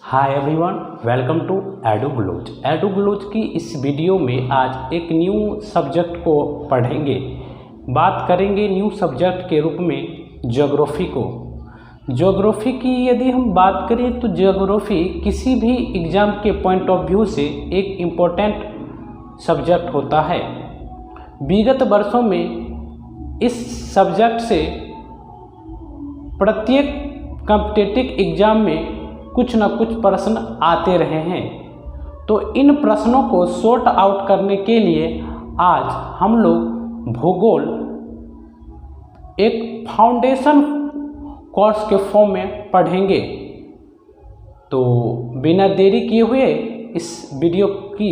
Hi everyone, welcome to Eduglows. Eduglows की इस video में आज एक न्यू सब्जेक्ट को पढ़ेंगे। बात करेंगे न्यू सब्जेक्ट के रूप में ज्योग्राफी को। ज्योग्राफी की यदि हम बात करें तो ज्योग्राफी किसी भी एग्ज़ाम के पॉइंट ऑफ व्यू से एक इम्पोर्टेंट सब्जेक्ट होता है। विगत वर्षों में इस सब्जेक्ट से प्रत्येक कॉम्पिटिटिव एग्ज़ाम में कुछ न कुछ प्रश्न आते रहे हैं। तो इन प्रश्नों को सॉर्ट आउट करने के लिए आज हम लोग भूगोल एक फाउंडेशन कोर्स के फॉर्म में पढ़ेंगे। तो बिना देरी किए हुए इस वीडियो की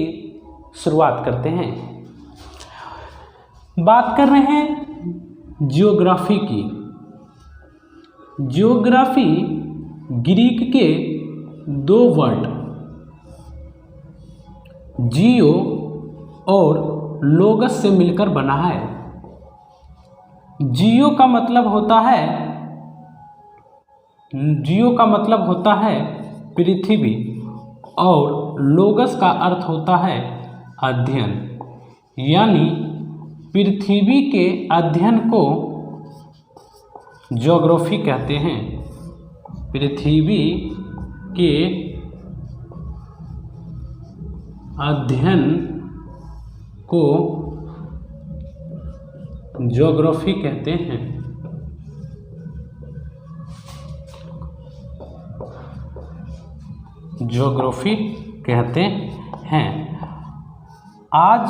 शुरुआत करते हैं। बात कर रहे हैं ज्योग्राफी की। ज्योग्राफी ग्रीक के दो वर्ड जियो और लोगस से मिलकर बना है। जियो का मतलब होता है पृथ्वी और लोगस का अर्थ होता है अध्ययन, यानी पृथ्वी के अध्ययन को ज्योग्राफी कहते हैं। पृथ्वी के अध्ययन को ज्योग्राफी कहते हैं। ज्योग्राफी कहते हैं। आज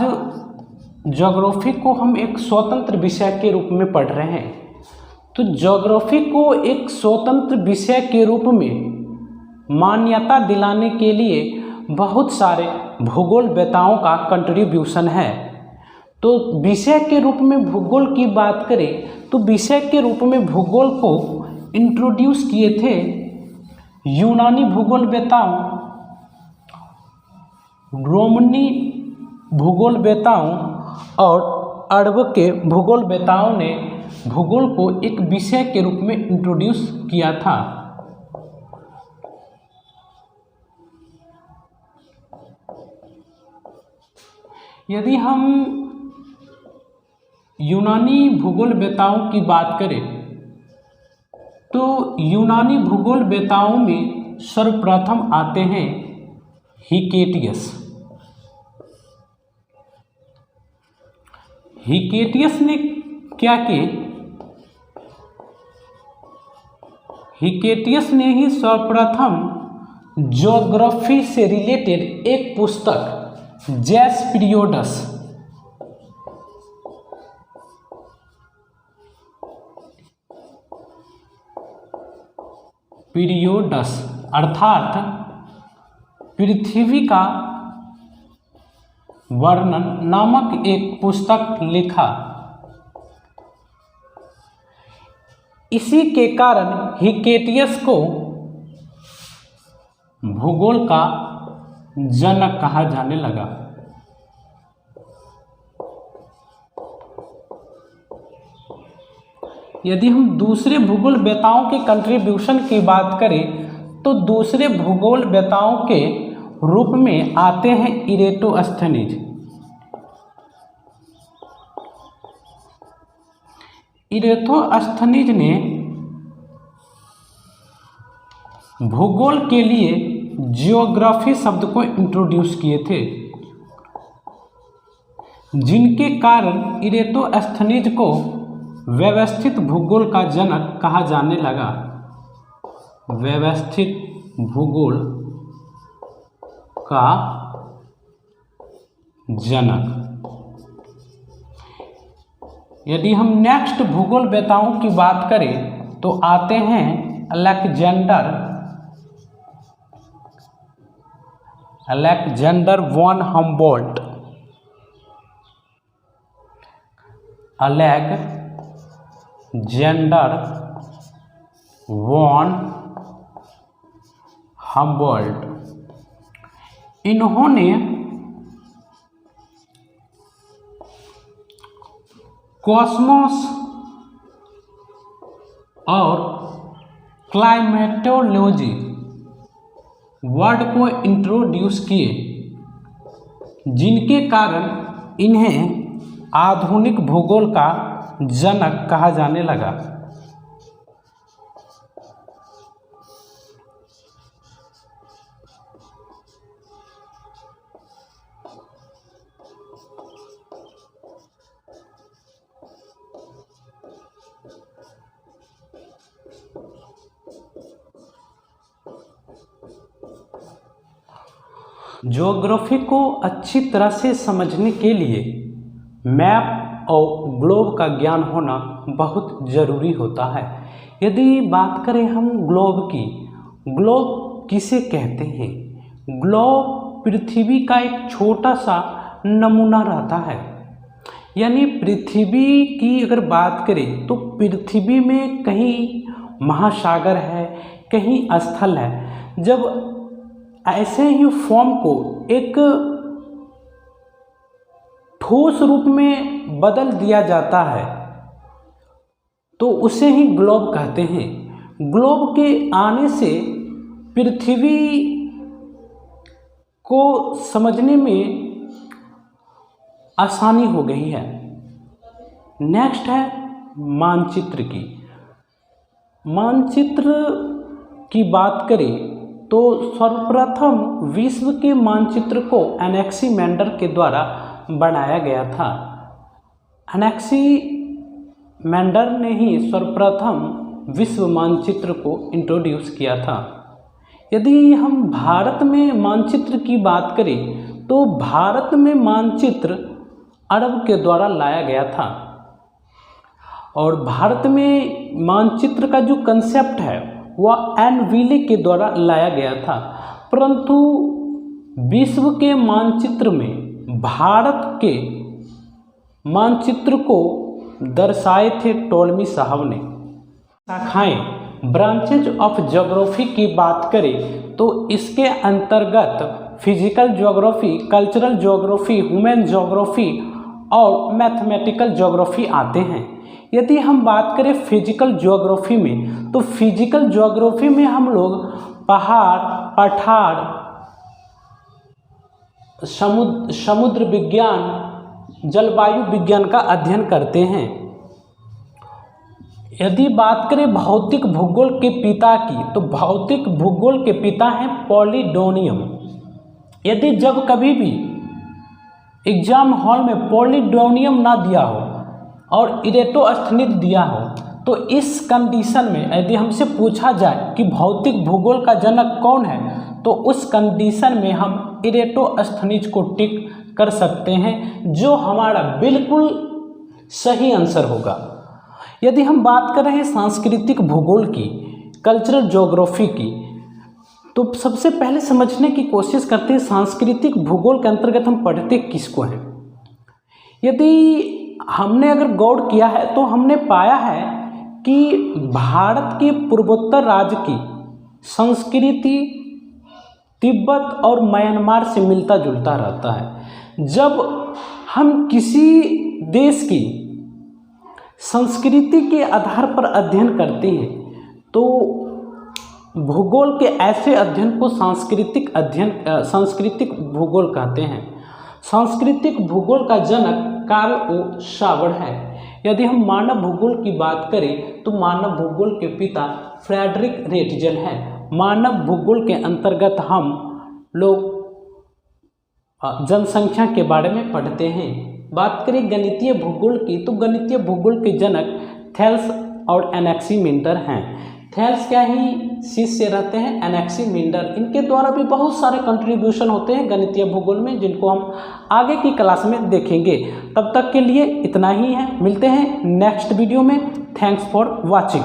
ज्योग्राफी को हम एक स्वतंत्र विषय के रूप में पढ़ रहे हैं। तो ज्योग्राफी को एक स्वतंत्र विषय के रूप में मान्यता दिलाने के लिए बहुत सारे भूगोलवेताओं का कंट्रीब्यूशन है। तो विषय के रूप में भूगोल की बात करें तो विषय के रूप में भूगोल को इंट्रोड्यूस किए थे यूनानी भूगोलवेताओं, रोमनी भूगोलवेताओं और अरब के भूगोलवेताओं ने भूगोल को एक विषय के रूप में इंट्रोड्यूस किया था। यदि हम यूनानी भूगोलवेताओं की बात करें तो यूनानी भूगोलवेताओं में सर्वप्रथम आते हैं हिकेटियस। हिकेटियस ने क्या किए? हिकेटियस ने ही सर्वप्रथम ज्योग्राफी से रिलेटेड एक पुस्तक जैस पीरियोडस अर्थात पृथ्वी का वर्णन नामक एक पुस्तक लिखा। इसी के कारण हिकेटियस को भूगोल का जनक कहा जाने लगा। यदि हम दूसरे भूगोलवेताओं के कंट्रीब्यूशन की बात करें तो दूसरे भूगोलवेताओं के रूप में आते हैं इरेटोस्थनीज। इरेटोस्थनीज ने भूगोल के लिए जियोग्राफी शब्द को इंट्रोड्यूस किए थे, जिनके कारण इरेटोस्थनीज को व्यवस्थित भूगोल का जनक कहा जाने लगा। व्यवस्थित भूगोल का जनक। यदि हम नेक्स्ट भूगोलवेताओं की बात करें तो आते हैं Alexander von Humboldt. Alexander von Humboldt, इन्होंने कॉस्मोस और क्लाइमेटोलॉजी वर्ड को इंट्रोड्यूस किए, जिनके कारण इन्हें आधुनिक भूगोल का जनक कहा जाने लगा। ज्योग्राफी को अच्छी तरह से समझने के लिए मैप और ग्लोब का ज्ञान होना बहुत ज़रूरी होता है। यदि बात करें हम ग्लोब की, ग्लोब किसे कहते हैं? ग्लोब पृथ्वी का एक छोटा सा नमूना रहता है। यानी पृथ्वी की अगर बात करें तो पृथ्वी में कहीं महासागर है, कहीं स्थल है। जब ऐसे ही फॉर्म को एक ठोस रूप में बदल दिया जाता है तो उसे ही ग्लोब कहते हैं। ग्लोब के आने से पृथ्वी को समझने में आसानी हो गई है। नेक्स्ट है मानचित्र की। मानचित्र की बात करें तो सर्वप्रथम विश्व के मानचित्र को एनेक्सीमेंडर के द्वारा बनाया गया था। एनेक्सीमेंडर ने ही सर्वप्रथम विश्व मानचित्र को इंट्रोड्यूस किया था। यदि हम भारत में मानचित्र की बात करें तो भारत में मानचित्र अरब के द्वारा लाया गया था और भारत में मानचित्र का जो कंसेप्ट है वह एन विले के द्वारा लाया गया था। परंतु विश्व के मानचित्र में भारत के मानचित्र को दर्शाए थे टोलमी साहब ने। शाखाएं ब्रांचेज ऑफ ज्योग्राफी की बात करें तो इसके अंतर्गत physical geography, cultural geography, human geography और मैथमेटिकल ज्योग्राफी आते हैं। यदि हम बात करें फिजिकल ज्योग्राफी में तो फिजिकल ज्योग्राफी में हम लोग पहाड़, पठार, समुद्र विज्ञान, जलवायु विज्ञान का अध्ययन करते हैं। यदि बात करें भौतिक भूगोल के पिता की तो भौतिक भूगोल के पिता हैं पॉलीडोनियम। यदि जब कभी भी एग्जाम हॉल में पॉलीडोनियम ना दिया हो और इरेटोस्थनीज दिया हो तो इस कंडीशन में यदि हमसे पूछा जाए कि भौतिक भूगोल का जनक कौन है तो उस कंडीशन में हम इरेटोस्थनीज को टिक कर सकते हैं, जो हमारा बिल्कुल सही आंसर होगा। यदि हम बात कर रहे हैं सांस्कृतिक भूगोल की, कल्चरल ज्योग्राफी की, तो सबसे पहले समझने की कोशिश करते हैं सांस्कृतिक भूगोल के अंतर्गत हम पढ़ते किसको हैं। यदि हमने अगर गौर किया है तो हमने पाया है कि भारत के पूर्वोत्तर राज्य की संस्कृति तिब्बत और म्यांमार से मिलता जुलता रहता है। जब हम किसी देश की संस्कृति के आधार पर अध्ययन करते हैं तो भूगोल के ऐसे अध्ययन को सांस्कृतिक भूगोल कहते हैं। सांस्कृतिक भूगोल का जनक कार्ल ओ शावर है। यदि हम मानव भूगोल की बात करें तो मानव भूगोल के पिता फ्रेडरिक रेटजल हैं। मानव भूगोल के अंतर्गत हम लोग जनसंख्या के बारे में पढ़ते हैं। बात करें गणितीय भूगोल की तो गणितीय भूगोल के जनक थेल्स और एनेक्सीमेंडर हैं। थेल्स क्या ही शिष्य रहते हैं एनेक्सीमेंडर। इनके द्वारा भी बहुत सारे कंट्रीब्यूशन होते हैं गणितीय भूगोल में, जिनको हम आगे की क्लास में देखेंगे। तब तक के लिए इतना ही है, मिलते हैं नेक्स्ट वीडियो में। Thanks for watching.